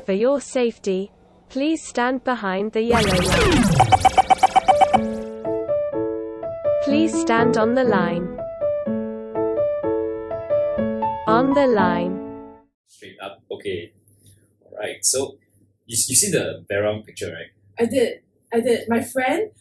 For your safety, please stand behind the yellow line. Please stand on the line. On the line. Straight up. Okay. Alright. So you see the Vera Wang picture, right? I did. My friend,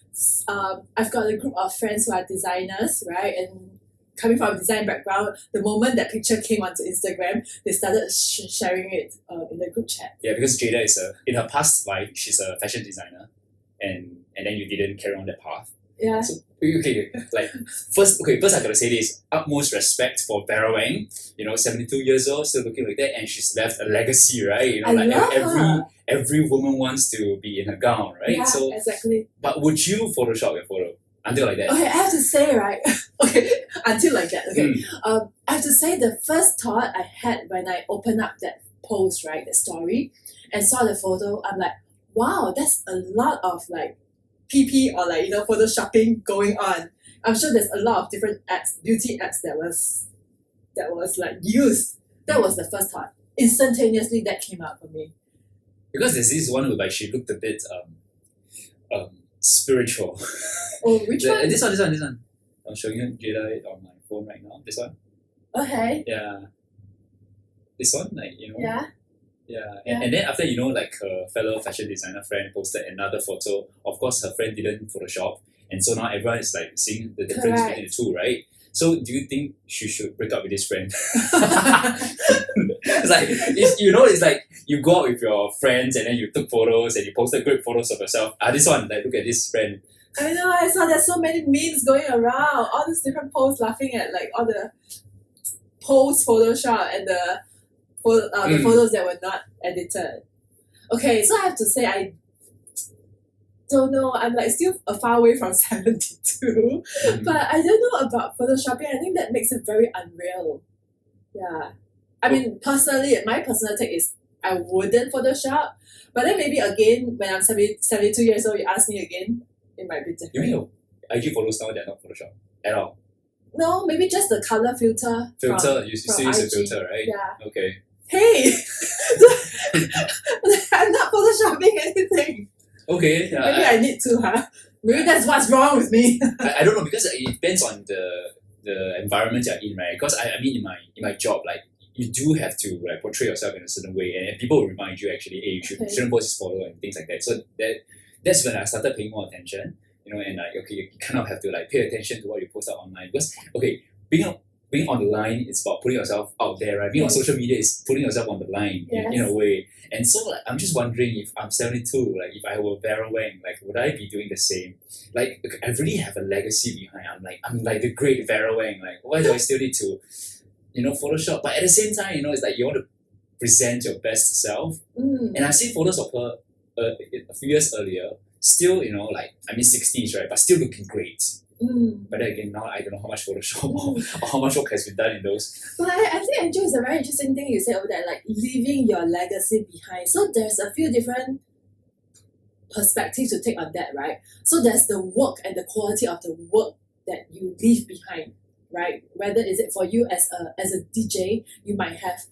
I've got a group of friends who are designers, right? And coming from a design background, the moment that picture came onto Instagram, they started sharing it in the group chat. Yeah, because Jada is in her past life, she's a fashion designer, and then you didn't carry on that path. Yeah. So first I gotta say this: utmost respect for Vera Wang. 72 years old, still looking like that, and she's left a legacy, right? I love her. Every woman wants to be in a gown, right? Yeah, so exactly. But would you Photoshop your photo until like that? Okay, I have to say, right? Okay, until like that. Okay, I have to say the first thought I had when I opened up that post, right, the story, and saw the photo, I'm like, wow, that's a lot of like PP or like photoshopping going on. I'm sure there's a lot of different acts, beauty acts that was like used. That was the first thought. Instantaneously, that came out for me. Because there's this one where she looked a bit spiritual. Oh, which one? This one. I'm showing you Jada on my phone right now. This one. Okay. Yeah. This one, Yeah. Yeah. And then after, like her fellow fashion designer friend posted another photo. Of course, her friend didn't Photoshop. And so now everyone is like seeing the difference Correct. between the two, right? So do you think she should break up with this friend? It's like you go out with your friends and then you took photos and you posted great photos of yourself. This one, like look at this friend. I know, I saw there's so many memes going around, all these different posts laughing at like all the post Photoshop and the photos that were not edited. Okay, so I have to say I don't know, I'm like still far away from 72, but I don't know about photoshopping. I think that makes it very unreal. Yeah. I mean, personally, my personal take is I wouldn't Photoshop, but then maybe again, when I'm 72 years old, you ask me again, it might be different. You mean your IG photos now, they're not Photoshop at all? No, maybe just the color filter. You still use a filter, right? Yeah. Okay. Hey! I'm not photoshopping anything. Okay. Maybe I need to, huh? Maybe that's what's wrong with me. I don't know, because it depends on the environment you're in, right? Because I mean, in my job, like you do have to like portray yourself in a certain way, and people will remind you actually, hey, shouldn't post this photo and things like that. So that's when I started paying more attention, and like okay, you kind of have to like pay attention to what you post out online, because okay, being on the line, it's about putting yourself out there, right? Being on social media is putting yourself on the line in a way. And so like, I'm just wondering if I'm 72, like if I were Vera Wang, like would I be doing the same? Like I really have a legacy behind. I'm like the great Vera Wang. Like why do I still need to, Photoshop? But at the same time, it's like you want to present your best self. And I've seen photos of her a few years earlier, still, like I mean 60s, right? But still looking great. But then again, now I don't know how much Photoshop or how much work has been done in those. But I think Andrew is a very interesting thing you said over there, like leaving your legacy behind. So there's a few different perspectives to take on that, right? So there's the work and the quality of the work that you leave behind, right? Whether is it for you as a DJ, you might have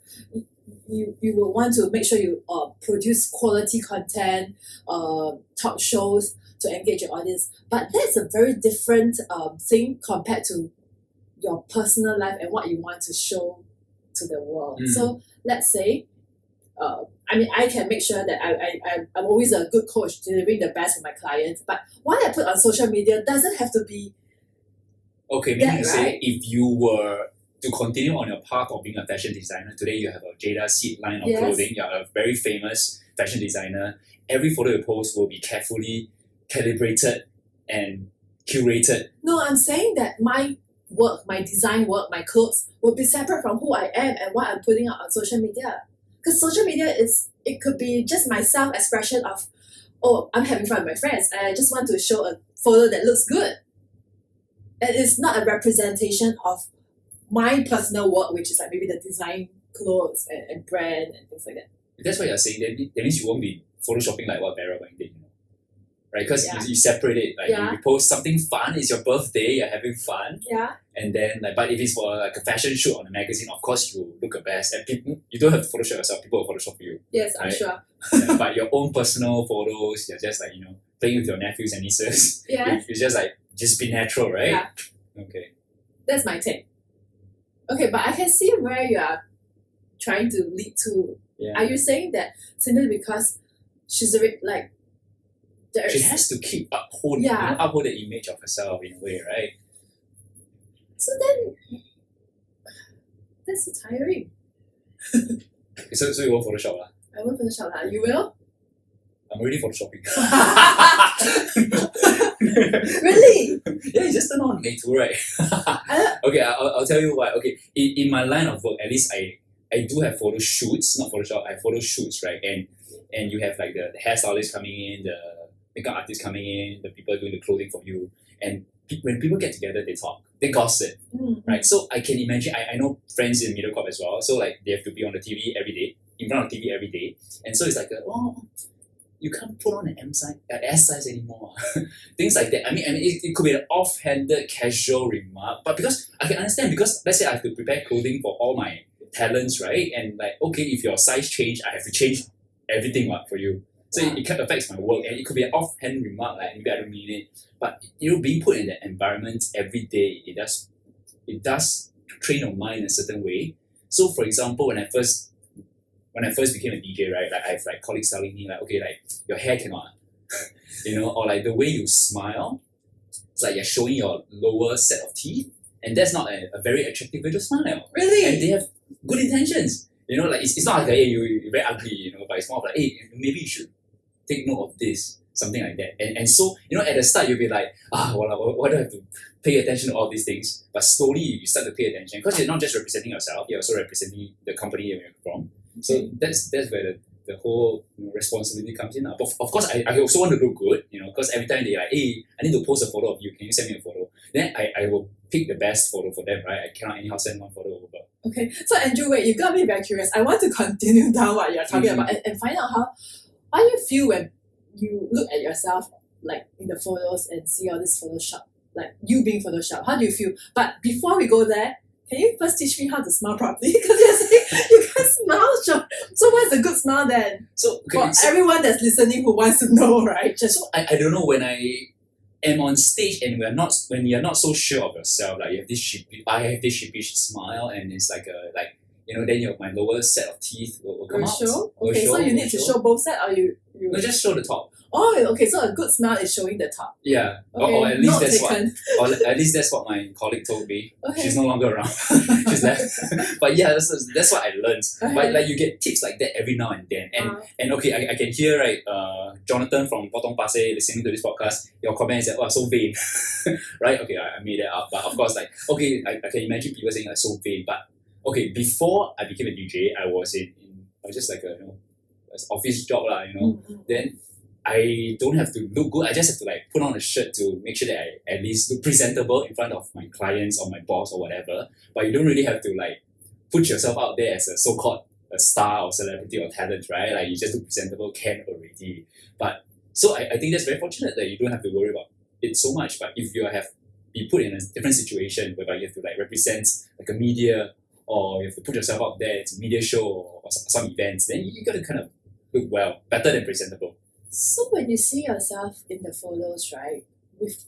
you will want to make sure you produce quality content, talk shows to engage your audience. But that's a very different thing compared to your personal life and what you want to show to the world. So let's say, I can make sure that I'm always a good coach, delivering the best for my clients. But what I put on social media doesn't have to be okay, meaning to say, if you were to continue on your path of being a fashion designer, today you have a Jada seed line of clothing, you're a very famous fashion designer, every photo you post will be carefully calibrated and curated. No, I'm saying that my work, my design work, my clothes will be separate from who I am and what I'm putting out on social media. Because social media it could be just my self-expression of, oh, I'm having fun with my friends and I just want to show a photo that looks good. And it's not a representation of my personal work, which is like maybe the design clothes and brand and things like that. If that's what you're saying, that means you won't be photoshopping like what Vera Wang did. right? Because Yeah. you separate it. Like Yeah. you post something fun, it's your birthday, you're having fun. Yeah. And then, like, but if it's for like a fashion shoot on a magazine, of course you look your best. And people, you don't have to Photoshop yourself, people will Photoshop you. Yes, I'm Right. sure. Yeah, but your own personal photos, you're just like, playing with your nephews and nieces. Yeah. It's just like, just be natural, right? Yeah. Okay. That's my take. Okay, but I can see where you are trying to lead to. Yeah. Are you saying that simply because she's a bit like there's She has to keep uphold the image of herself in a way, right? so then that's so tiring. So you won't Photoshop lah. I won't Photoshop lah. You will? I'm already Photoshopping. Really? Yeah, you just turn on Meitu, right? Okay, I'll tell you why. Okay, in my line of work, at least I do have photo shoots, not Photoshop. I have photo shoots, right? And you have like the hairstylist coming in, the makeup artist coming in, the people doing the clothing for you, and when people get together, they talk, they gossip, right? So I can imagine. I know friends in MediaCorp as well. So like they have to be on the TV every day, in front of TV every day, and so it's like you can't put on an S size anymore. Things like that. I mean it could be an offhanded, casual remark, but because I can understand, because let's say I have to prepare clothing for all my talents, right? And like, okay, if your size change, I have to change everything for you. So it kind of affects my work, and it could be an offhand remark, like maybe I don't mean it. But being put in that environment every day, it does train your mind in a certain way. So for example, when I first became a DJ, right, like I have like colleagues telling me like, okay, like your hair cannot, or like the way you smile, it's like you're showing your lower set of teeth, and that's not a very attractive way to smile. Really? And they have good intentions. Like it's not like, hey, you're very ugly, but it's more of like, hey, maybe you should take note of this, something like that. And so, at the start you'll be like, why do I have to pay attention to all these things? But slowly you start to pay attention, because you're not just representing yourself, you're also representing the company you're from. So that's where the whole responsibility comes in. But of course, I also want to look good, because every time they're like, hey, I need to post a photo of you, can you send me a photo? Then I will pick the best photo for them, right? I cannot anyhow send one photo over. Okay, so Andrew, wait, you got me very curious. I want to continue down what you're talking about and find out how you feel when you look at yourself like in the photos and see all this Photoshop, like you being Photoshop. How do you feel? But before we go there, can you first teach me how to smile properly? Because you're saying you can't smile. So what's a good smile then? So Everyone that's listening who wants to know, right? So I don't know, when I am on stage and when you're not so sure of yourself, like I have this sheepish smile, and it's like then my lower set of teeth will come out. Okay, so you need to show both sets, or you No, just show the top. Oh, okay, so a good smile is showing the top. Yeah. Okay, or at least not that's taken. what at least that's what my colleague told me. Okay. She's no longer around. She's left. But yeah, that's what I learned. Okay. But like you get tips like that every now and then. And okay, I can hear Jonathan from Potong Pasir listening to this podcast, your comment is that, oh, so vain. Right? Okay, I made that up. But of course, like, okay, I can imagine people saying like so vain. But okay, before I became a DJ, I was I was just like an office job lah, Then I don't have to look good. I just have to like put on a shirt to make sure that I at least look presentable in front of my clients or my boss or whatever. But you don't really have to like put yourself out there as a so-called a star or celebrity or talent, right? Like you just look presentable can already. But so I think that's very fortunate that you don't have to worry about it so much. But if you be put in a different situation whereby you have to like represent like a media, or you have to put yourself out there, it's a media show or some events, then you got to kind of look well, better than presentable. So when you see yourself in the photos, right, with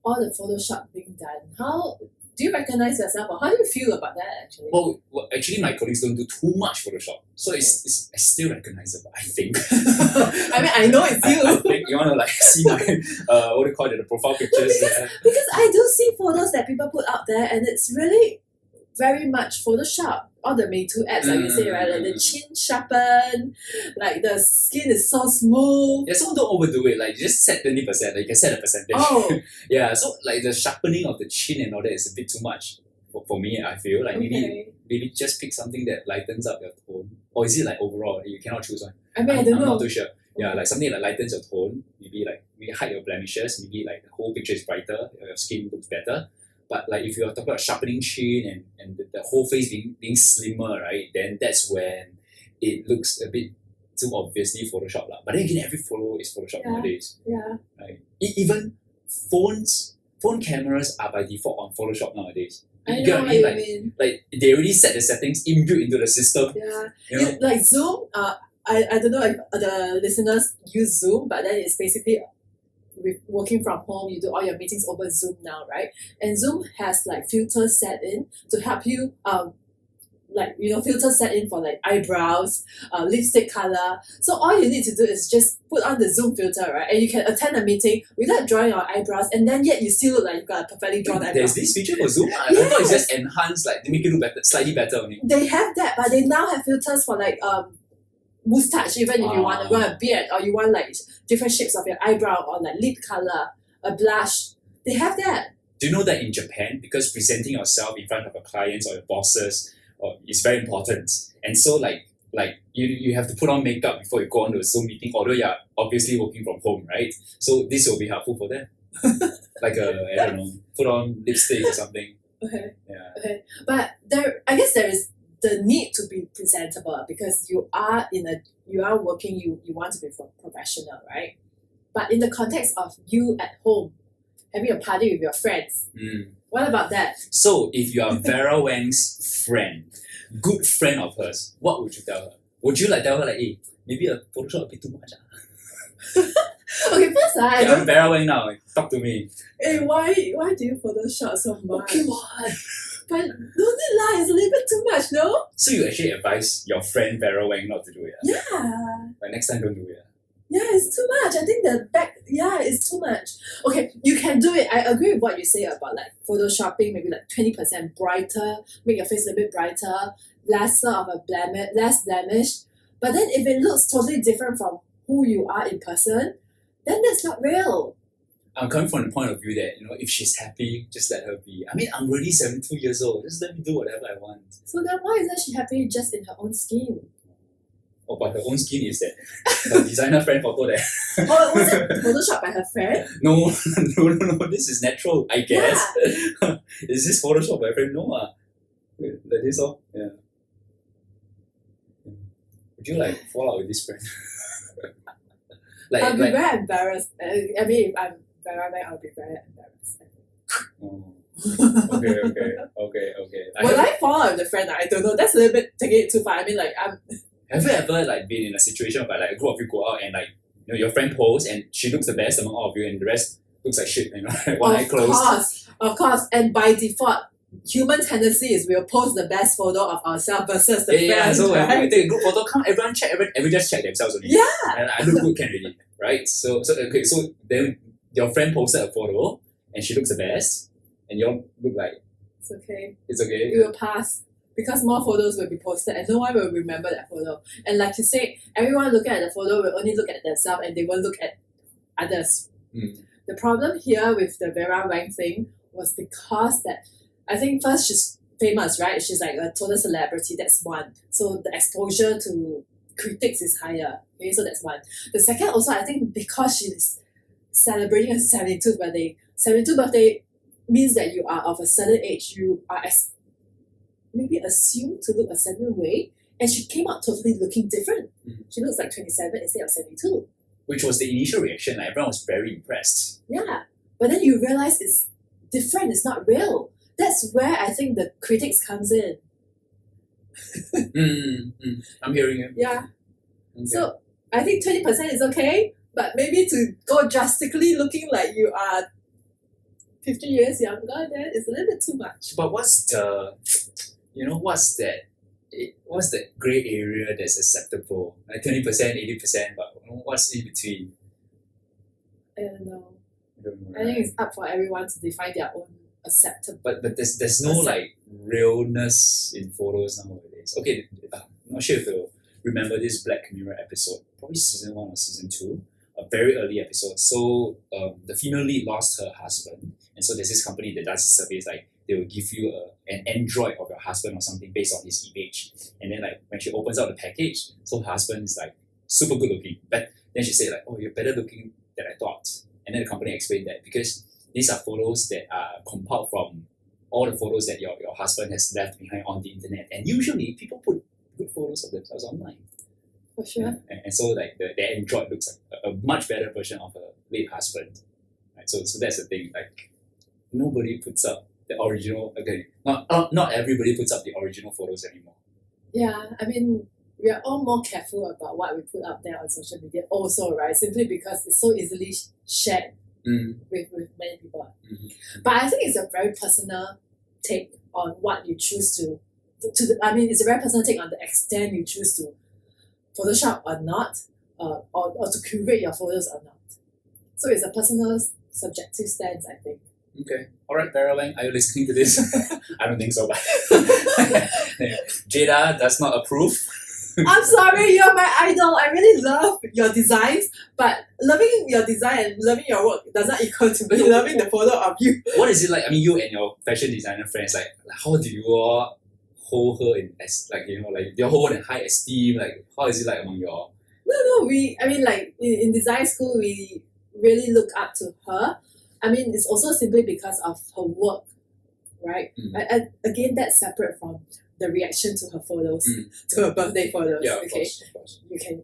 all the Photoshop being done, how do you recognize yourself, or how do you feel about that actually? Well, actually my colleagues don't do too much Photoshop, so it's still recognizable, I think. I mean, I know it's you. I think you want to like see my what do you call it, the profile pictures. Because I do see photos that people put out there, and it's really very much Photoshop. All the Meitu apps, like you say, right? Like the chin sharpen, like the skin is so smooth. Yeah, so don't overdo it. Like just set 20%. Like you can set a percentage. Oh. Yeah, so like the sharpening of the chin and all that is a bit too much for me. I feel like maybe just pick something that lightens up your tone. Or is it like overall? You cannot choose one. I mean, I don't know. I'm not too sure. Yeah, like something that lightens your tone. Maybe hide your blemishes. Maybe like the whole picture is brighter. Your skin looks better. But like if you're talking about sharpening chin and the whole face being slimmer, right? Then that's when it looks a bit too obviously Photoshop lah. But then again, every photo is Photoshop Yeah. nowadays. Yeah. Right? Even phone cameras are by default on Photoshop nowadays. I You know get what what I mean? you Like, mean. like they already set the settings inbuilt into the system. Yeah. You know? Like Zoom, I don't know if the listeners use Zoom, but then it's basically with working from home, you do all your meetings over Zoom now, right? And Zoom has like filters set in to help you filters set in for like eyebrows, lipstick color. So all you need to do is just put on the Zoom filter, right? And you can attend a meeting without drawing your eyebrows, and then yet you still look like you've got a perfectly drawn eyebrow. There's this feature for Zoom. I thought it's just enhanced, like, to make it look better, slightly better only. They have that, but they now have filters for like mustache, even if you want to grow a beard, or you want like different shapes of your eyebrow, or like lip color, a blush. They have that. Do you know that in Japan, because presenting yourself in front of your clients or your bosses is very important, and so like you have to put on makeup before you go on to a Zoom meeting, although you're obviously working from home, right? So this will be helpful for them. Like I don't know, put on lipstick or something. Okay. Yeah. Okay. But I guess there is the need to be presentable because you are working, you want to be professional, right? But in the context of you at home, having a party with your friends, what about that? So if you are Vera Wang's friend, good friend of hers, what would you tell her? Would you like tell her like, hey, maybe a Photoshop a bit too much? Okay, first I I'm don't. Vera Wang now. Talk to me. Hey, why do you Photoshop so much? Okay, what? But don't it lie? It's a little bit too much, no? So you actually advise your friend Vera Wang not to do it? Yeah. Like next time, don't do it. Yeah, it's too much. I think it's too much. Okay, you can do it. I agree with what you say about like photoshopping, maybe like 20% brighter, make your face a bit brighter, less of a less blemish. But then if it looks totally different from who you are in person, then that's not real. I'm coming from the point of view that, if she's happy, just let her be. I mean, I'm already 72 years old. Just let me do whatever I want. So then why isn't she happy just in her own skin? Oh, but her own skin is that her designer friend photo there. Oh, was it Photoshop by her friend? No, no. This is natural, I guess. Is this Photoshop by a friend? No, like this, yeah. Would you like fall out with this friend? I'll be very embarrassed. I mean, if I'm Vera Wang, I'll be very embarrassed. Okay. Will I fall out with the friend? I don't know. That's a little bit taking it too far. I mean, like, have you ever like been in a situation where like a group of you go out and like your friend poses and she looks the best among all of you and the rest looks like shit, one eye closed? Of course. And by default, human tendency is we'll post the best photo of ourselves versus the friends, so right? when we take a group photo, come everyone just check themselves only. Yeah. And I look good can really, right? So then your friend posted a photo and she looks the best and you all look like it's okay. It's okay. It will pass. Because more photos will be posted and no one will remember that photo. And like you say, everyone looking at the photo will only look at themselves and they won't look at others. The problem here with the Vera Wang thing was because that I think first she's famous, right? She's like a total celebrity, that's one. So the exposure to critics is higher. Okay, so that's one. The second also, I think because she's celebrating her 72th birthday. 72th birthday means that you are of a certain age. You are maybe assumed to look a certain way, and she came out totally looking different. She looks like 27 instead of 72. Which was the initial reaction. Like, everyone was very impressed. Yeah, but then you realize it's different. It's not real. That's where I think the critics comes in. I'm hearing you. Yeah. Okay. So I think 20% is okay, but maybe to go drastically looking like you are 50 years younger, then it's a little bit too much. But what's the grey area that's acceptable? Like 20%, 80%, but what's in between? I don't know. I don't know, I think it's up for everyone to define their own acceptable. But there's no like realness in photos nowadays. Okay, I'm not sure if you'll remember this Black Mirror episode, probably season 1 or season 2, a very early episode. So the female lead lost her husband, and so there's this company that does surveys like they will give you an android of your husband or something based on his image, and then like when she opens out the package, so her husband is like super good looking, but then she said like, oh, you're better looking than I thought, and then the company explained that because these are photos that are compiled from all the photos that your husband has left behind on the internet, and usually people put good photos of themselves online. For sure. And so like the android looks like a much better version of her late husband. Right? So that's the thing. Like nobody puts up the original. Okay, not everybody puts up the original photos anymore. Yeah, I mean, we are all more careful about what we put up there on social media also, right? Simply because it's so easily shared with many people. But I think it's a very personal take on what you choose to it's a very personal take on the extent you choose to Photoshop or not, or to curate your photos or not. So it's a personal, subjective stance, I think. Okay. All right, Vera Wang, are you listening to this? I don't think so, but Jada does not approve. I'm sorry, you're my idol. I really love your designs, but loving your design and loving your work does not equal to me loving the photo of you. What is it like? I mean, you and your fashion designer friends, like how do you all hold her in you hold her in high esteem? Like how is it like among y'all? No, in design school we really look up to her. I mean, it's also simply because of her work, right? Again, that's separate from the reaction to her photos, to her birthday photos. Yeah, okay, of course. You can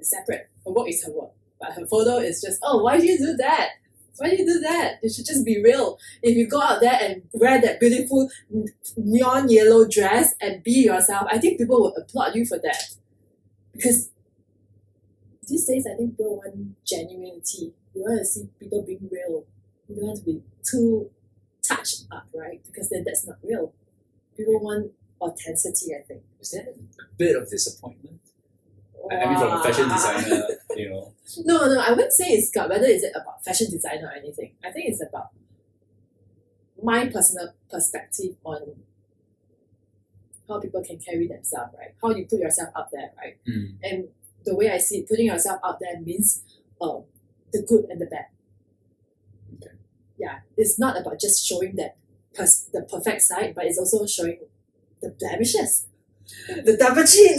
separate. Her work is her work, but her photo is just, oh, why do you do that? Why do you do that? It should just be real. If you go out there and wear that beautiful neon yellow dress and be yourself, I think people will applaud you for that. Because these days, I think people want genuinity. You want to see people being real. You don't want to be too touched up, right? Because then that's not real. People want authenticity, I think. Is that a bit of disappointment? I mean, from a fashion designer, No, I wouldn't say it's got whether is it about fashion designer or anything. I think it's about my personal perspective on how people can carry themselves, right? How you put yourself out there, right? And the way I see it, putting yourself out there means the good and the bad. Okay. Yeah, it's not about just showing that the perfect side, but it's also showing the blemishes, the double chin,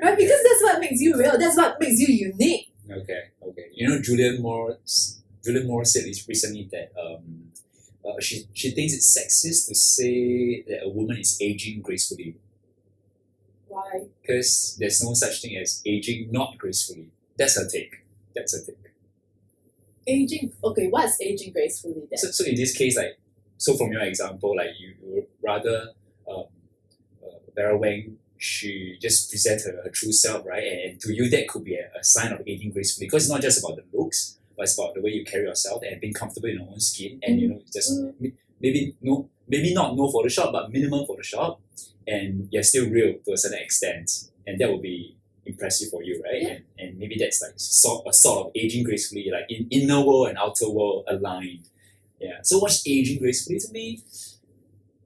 right? Because that's what makes you real. That's what makes you unique. Okay. Julian Moore said this recently that she thinks it's sexist to say that a woman is aging gracefully. Why? Because there's no such thing as aging not gracefully. That's her take. Aging. Okay, what's aging gracefully then? So in this case, so from your example, you would rather Vera Wang, she just presents her true self, right? And to you, that could be a sign of aging gracefully, because it's not just about the looks, but it's about the way you carry yourself and being comfortable in your own skin, and just maybe not no Photoshop, but minimum Photoshop, and you're still real to a certain extent, and that will be impressive for you, right? Yeah. And maybe that's like sort of aging gracefully, like in inner world and outer world aligned. Yeah. So what's aging gracefully to me?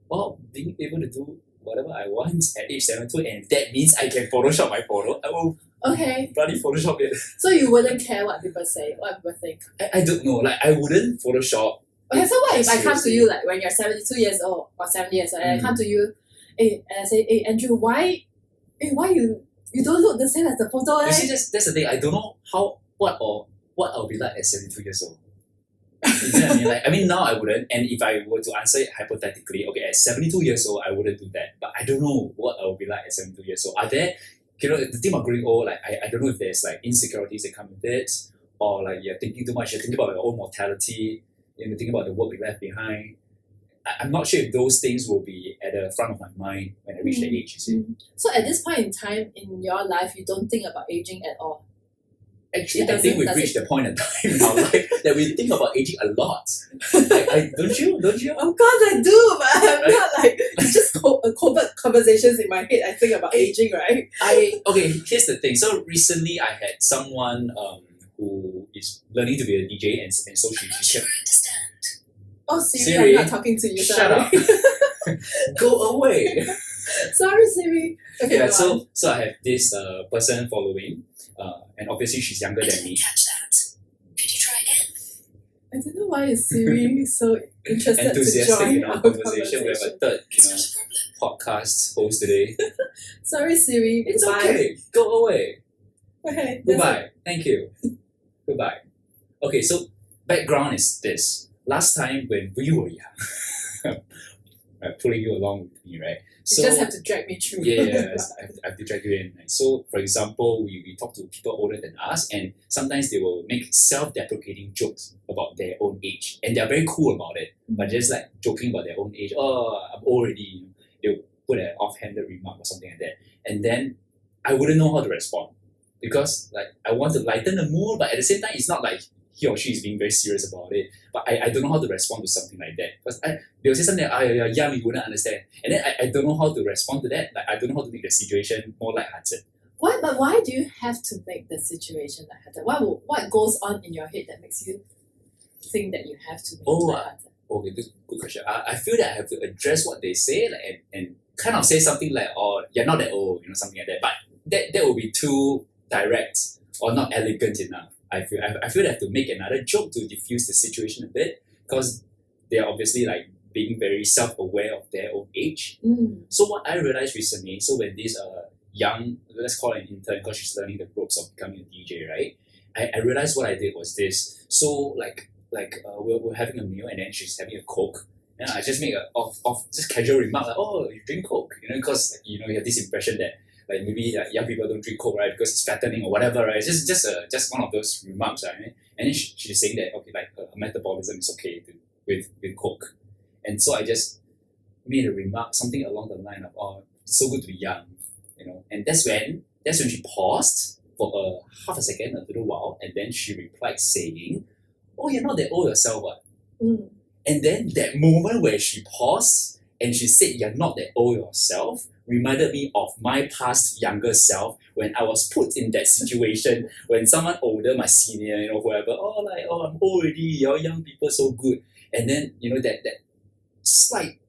Well, being able to do whatever I want at age 72, and if that means I can Photoshop my photo, I will bloody Photoshop it. So you wouldn't care what people say, what people think? I don't know. I wouldn't Photoshop. Okay, so what if I come to seriously. you when you're 72 years old or 70 years old, and I come to you, and I say, hey Andrew, why you don't look the same as the photo? You see, that's the thing. I don't know what I'll be like at 72 years old. You know what I mean? Now I wouldn't. And if I were to answer it hypothetically, okay, at 72 years old, I wouldn't do that. But I don't know what I'll be like at 72 years old. Are there, the thing about growing old, I don't know if there's insecurities that come with it, or you're thinking too much, you're thinking about your own mortality, thinking about the work we left behind. I'm not sure if those things will be at the front of my mind when I reach that age, you see. So at this point in time in your life, you don't think about aging at all? Actually, I think we've reached the point in time in our life that we think about aging a lot. Don't you? Of course I do, but I'm not it's just covert conversations in my head. I think about aging, right? Okay, here's the thing. So recently I had someone who is learning to be a DJ, and so she kept... Oh, Siri, I'm not talking to you. Shut up. Go away. Sorry, Siri. Okay, Yeah, go on. so I have this person following, and obviously she's younger than me. Catch that. Could you try again? I don't know why is Siri so interested to Enthusiastic join in our conversation. We have a third, It's not a problem. podcast host today. Sorry, Siri. It's Goodbye. okay. Go away. Okay. Goodbye. Thank you. Goodbye. Okay, so background is this. Last time when we were young, pulling you along with me, right? You just have to drag me through. Yeah, I have to drag you in. Right? So, for example, we talk to people older than us, and sometimes they will make self-deprecating jokes about their own age, and they're very cool about it. But just like joking about their own age, oh, I'm old already. They'll put an offhanded remark or something like that, and then I wouldn't know how to respond because like I want to lighten the mood, but at the same time, it's not like he or she is being very serious about it. But I don't know how to respond to something like that because they'll say something like, you're young, you wouldn't understand, and then I don't know how to respond to that. Like I don't know how to make the situation more lighthearted. Why? But why do you have to make the situation lighthearted? What goes on in your head that makes you think that you have to make it lighthearted? Okay, good question. I feel that I have to address what they say, like, and kind of say something like, "Oh, you're not that old," something like that. But that will be too direct or not elegant enough. I feel that I have to make another joke to diffuse the situation a bit because they are obviously like being very self-aware of their own age. So what I realized recently, so when this young, let's call it an intern because she's learning the ropes of becoming a DJ, right? I realized what I did was this. So we're having a meal and then she's having a Coke. And I just make a just casual remark like, oh, you drink Coke, because you have this impression that like maybe young people don't drink Coke, right, because it's fattening or whatever, right? It's just one of those remarks, right? And then she's saying that okay, like her metabolism is okay with Coke, and so I just made a remark, something along the line of, oh, it's so good to be young, and that's when she paused for half a second, a little while, and then she replied saying, oh, you're not that old yourself, what? And then that moment where she paused and she said, you're not that old yourself, reminded me of my past younger self when I was put in that situation when someone older, my senior, whoever, I'm old already, you're young people so good. And then, that slight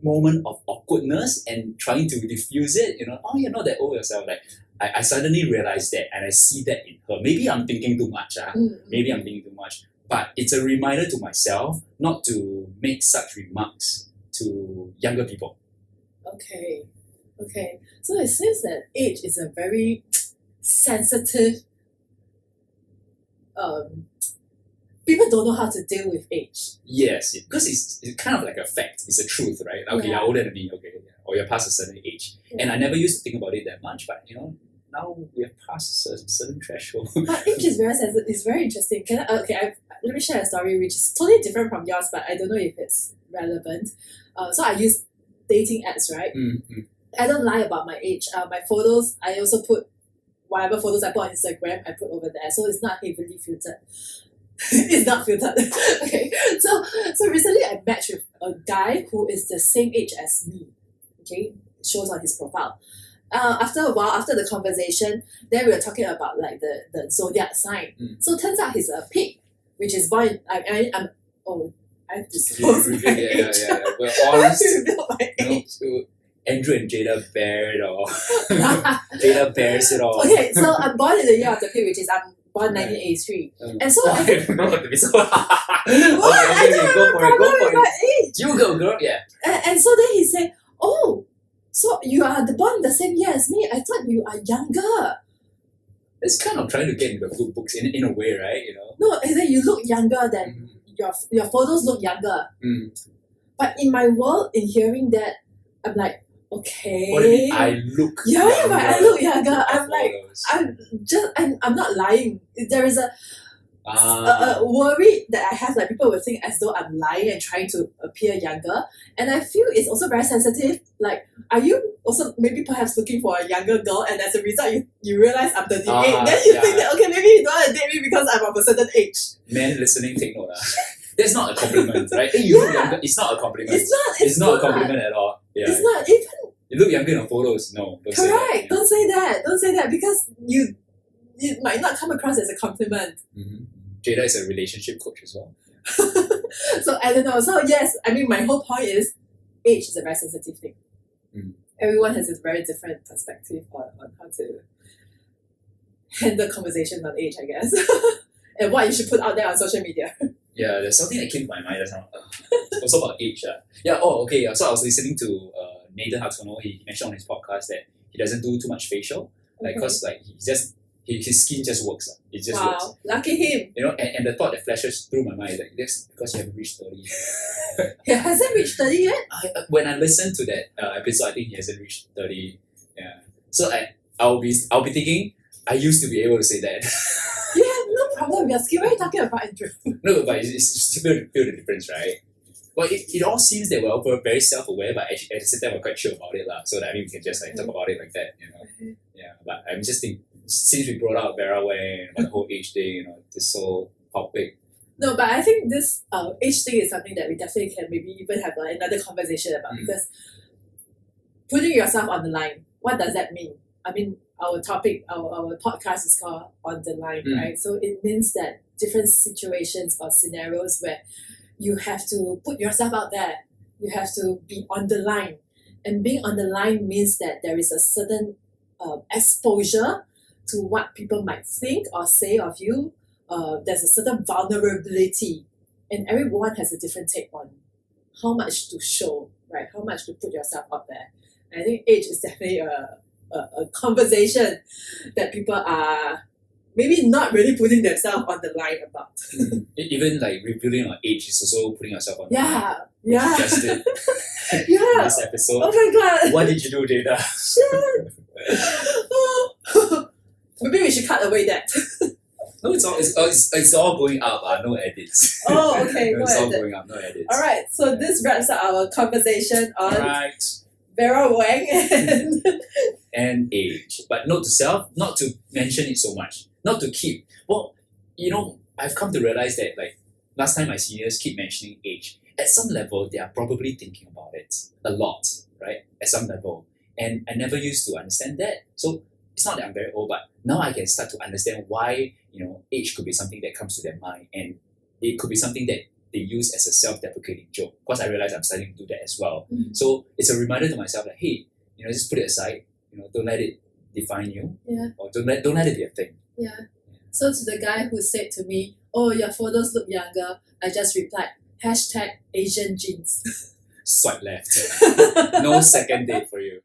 moment of awkwardness and trying to diffuse it, oh, you're not that old yourself. Like, I suddenly realized that and I see that in her. Maybe I'm thinking too much. Maybe I'm thinking too much. But it's a reminder to myself not to make such remarks to younger people. Okay. So it seems that age is a very sensitive. People don't know how to deal with age. Yes, because it's kind of like a fact. It's a truth, right? Okay, you're older than me. Okay, or you're past a certain age. And I never used to think about it that much, but now we have passed a certain threshold. But age is very sensitive. It's very interesting. Let me share a story which is totally different from yours, but I don't know if it's relevant. So I use dating apps, right? I don't lie about my age. My photos, I also put whatever photos I put on Instagram, I put over there. So it's not heavily filtered. It's not filtered. Okay. So recently I matched with a guy who is the same age as me. Okay. It shows on his profile. After a while, after the conversation, then we were talking about like the zodiac sign. So it turns out he's a pig, which is born. I have disclosed my age. Yeah. We're honest. I revealed my age. Andrew and Jada bear it all. Jada bears it all. Okay, so I'm born in the year of the pig, which is I'm born 1983. And so I don't know what to be so. What? I don't have a problem with my age. You go, girl. Yeah. And so then he said, oh, so you are born the same year as me. I thought you are younger. It's kind of trying to get into the good books in a way, right? No, and then you look younger than your photos look younger. But in my world, in hearing that, I'm like, okay. What do you mean? I look younger. younger. I look younger. I'm like, photos. I'm not lying. There is a worry that I have, like people will think as though I'm lying and trying to appear younger. And I feel it's also very sensitive. Like, are you also maybe perhaps looking for a younger girl and as a result you realize I'm 38? Then you think that, okay, maybe you don't want to date me because I'm of a certain age. Men listening, take note. That's not a compliment, right? Hey, you look younger. It's not a compliment. It's not a compliment at all. Yeah. It's not even. You look younger in the photos. No, don't say that. Correct. Don't say that. Don't say that because it might not come across as a compliment. Jada is a relationship coach as well. So I don't know. So yes, I mean my whole point is age is a very sensitive thing. Everyone has a very different perspective on how to handle conversations on age, I guess. And what you should put out there on social media. Yeah, there's something that came to my mind just now. Also about age. Okay. So I was listening to Nathan Hartono. He mentioned on his podcast that he doesn't do too much facial. Because he just his skin just works. It just works. Wow, lucky him. You know, and the thought that flashes through my mind is like, that's because you haven't reached 30. He hasn't reached 30 yet? When I listen to that episode, I think he hasn't reached 30. Yeah. So I'll be thinking, I used to be able to say that. You have no problem. You're still very talking about Andrew. No, but it's still feel the difference, right? Well, it all seems that we're very self-aware, but actually, at the same time, we're quite chill about it. So that, I mean, we can just like talk about it like that, you know. Yeah, but I'm just thinking, since we brought out Vera Wang and the whole age thing, you know, this whole topic. No, but I think this age thing is something that we definitely can maybe even have another conversation about, because putting yourself on the line, what does that mean? I mean, our topic, our podcast is called On the Line, right? So it means that different situations or scenarios where you have to put yourself out there, you have to be on the line. And being on the line means that there is a certain exposure to what people might think or say of you. There's a certain vulnerability, and everyone has a different take on how much to show, right? How much to put yourself out there. And I think age is definitely a conversation that people are maybe not really putting themselves on the line about. Even like revealing our age is also putting yourself on the line. Yeah. Just did Yeah. this episode. Oh my god. What did you do, Jada? Shit. Maybe we should cut away that. No, it's all going up. No edits. Oh, okay. No It's all edit. going up. No edits. Alright, so this wraps up our conversation on Right. Vera Wang And age, but note to self, not to mention it so much, not to keep. Well, you know, I've come to realize that like last time my seniors keep mentioning age. At some level, they are probably thinking about it a lot, right? At some level, and I never used to understand that. So it's not that I'm very old, but now I can start to understand why age could be something that comes to their mind, and it could be something that they use as a self-deprecating joke. Because I realize I'm starting to do that as well. So it's a reminder to myself that hey, just put it aside. Don't let it define you. Yeah. Or don't let it be a thing. Yeah. So to the guy who said to me, "Oh, your photos look younger," I just replied, #Asian genes. Swipe left. No second date for you.